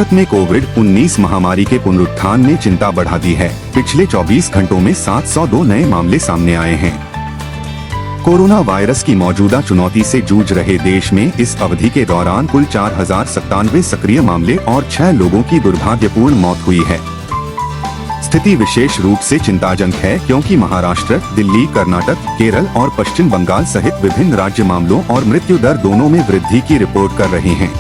भारत में कोविड-19 महामारी के पुनरुत्थान ने चिंता बढ़ा दी है। पिछले 24 घंटों में 702 नए मामले सामने आए हैं। कोरोना वायरस की मौजूदा चुनौती से जूझ रहे देश में इस अवधि के दौरान कुल 4097 सक्रिय मामले और 6 लोगों की दुर्भाग्यपूर्ण मौत हुई है। स्थिति विशेष रूप से चिंताजनक है क्योंकि महाराष्ट्र, दिल्ली, कर्नाटक, केरल और पश्चिम बंगाल सहित विभिन्न राज्य मामलों और मृत्यु दर दोनों में वृद्धि की रिपोर्ट कर रहे हैं।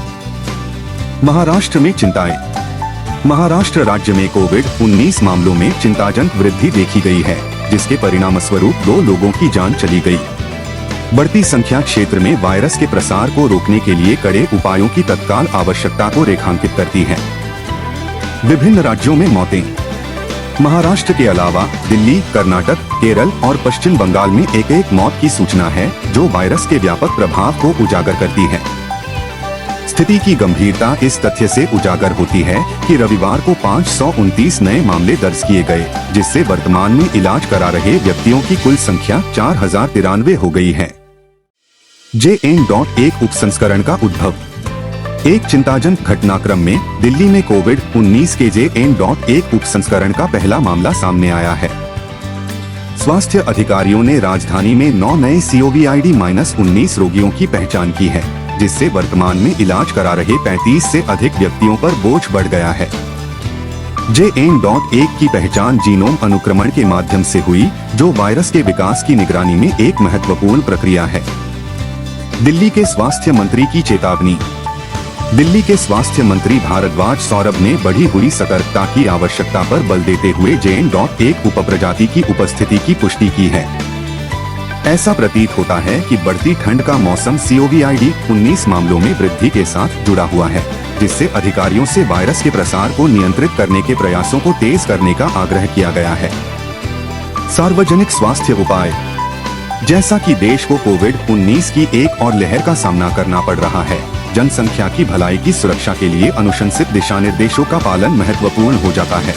महाराष्ट्र में चिंताएं। महाराष्ट्र राज्य में कोविड-19 मामलों में चिंताजनक वृद्धि देखी गई है, जिसके परिणामस्वरूप 2 लोगों की जान चली गई। बढ़ती संख्या क्षेत्र में वायरस के प्रसार को रोकने के लिए कड़े उपायों की तत्काल आवश्यकता को रेखांकित करती है। विभिन्न राज्यों में मौतें। महाराष्ट्र के अलावा दिल्ली, कर्नाटक, केरल और पश्चिम बंगाल में एक मौत की सूचना है, जो वायरस के व्यापक प्रभाव को उजागर करती है। स्थिति की गंभीरता इस तथ्य से उजागर होती है कि रविवार को 529 नए मामले दर्ज किए गए, जिससे वर्तमान में इलाज करा रहे व्यक्तियों की कुल संख्या 4093 हो गई है। JN.1 उपसंस्करण का उद्भव। एक चिंताजनक घटनाक्रम में दिल्ली में कोविड-19 के JN.1 उपसंस्करण का पहला मामला सामने आया है। स्वास्थ्य अधिकारियों ने राजधानी में 9 नए COVID-19 रोगियों की पहचान की है, जिससे वर्तमान में इलाज करा रहे 35 से अधिक व्यक्तियों पर बोझ बढ़ गया है। JN.1 की पहचान जीनोम अनुक्रमण के माध्यम से हुई, जो वायरस के विकास की निगरानी में एक महत्वपूर्ण प्रक्रिया है। दिल्ली के स्वास्थ्य मंत्री की चेतावनी। दिल्ली के स्वास्थ्य मंत्री भारद्वाज सौरभ ने बढ़ी हुई सतर्कता की आवश्यकता पर बल देते हुए JN.1 उपप्रजाति की उपस्थिति की पुष्टि की है। ऐसा प्रतीत होता है कि बढ़ती ठंड का मौसम COVID-19 मामलों में वृद्धि के साथ जुड़ा हुआ है, जिससे अधिकारियों से वायरस के प्रसार को नियंत्रित करने के प्रयासों को तेज करने का आग्रह किया गया है। सार्वजनिक स्वास्थ्य उपाय। जैसा कि देश को कोविड-19 की एक और लहर का सामना करना पड़ रहा है, जनसंख्या की भलाई की सुरक्षा के लिए अनुशंसित दिशा निर्देशों का पालन महत्वपूर्ण हो जाता है।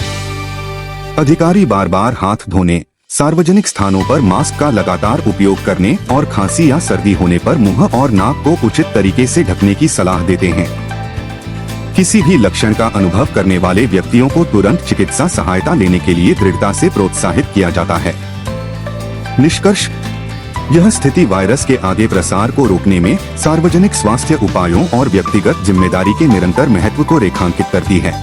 अधिकारी बार बार हाथ धोने, सार्वजनिक स्थानों पर मास्क का लगातार उपयोग करने और खांसी या सर्दी होने पर मुंह और नाक को उचित तरीके से ढकने की सलाह देते हैं। किसी भी लक्षण का अनुभव करने वाले व्यक्तियों को तुरंत चिकित्सा सहायता लेने के लिए दृढ़ता से प्रोत्साहित किया जाता है। निष्कर्ष। यह स्थिति वायरस के आगे प्रसार को रोकने में सार्वजनिक स्वास्थ्य उपायों और व्यक्तिगत जिम्मेदारी के निरंतर महत्व को रेखांकित करती है।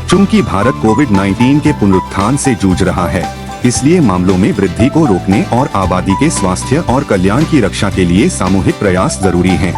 चूंकि भारत कोविड-19 के पुनरुत्थान से जूझ रहा है, इसलिए मामलों में वृद्धि को रोकने और आबादी के स्वास्थ्य और कल्याण की रक्षा के लिए सामूहिक प्रयास जरूरी हैं।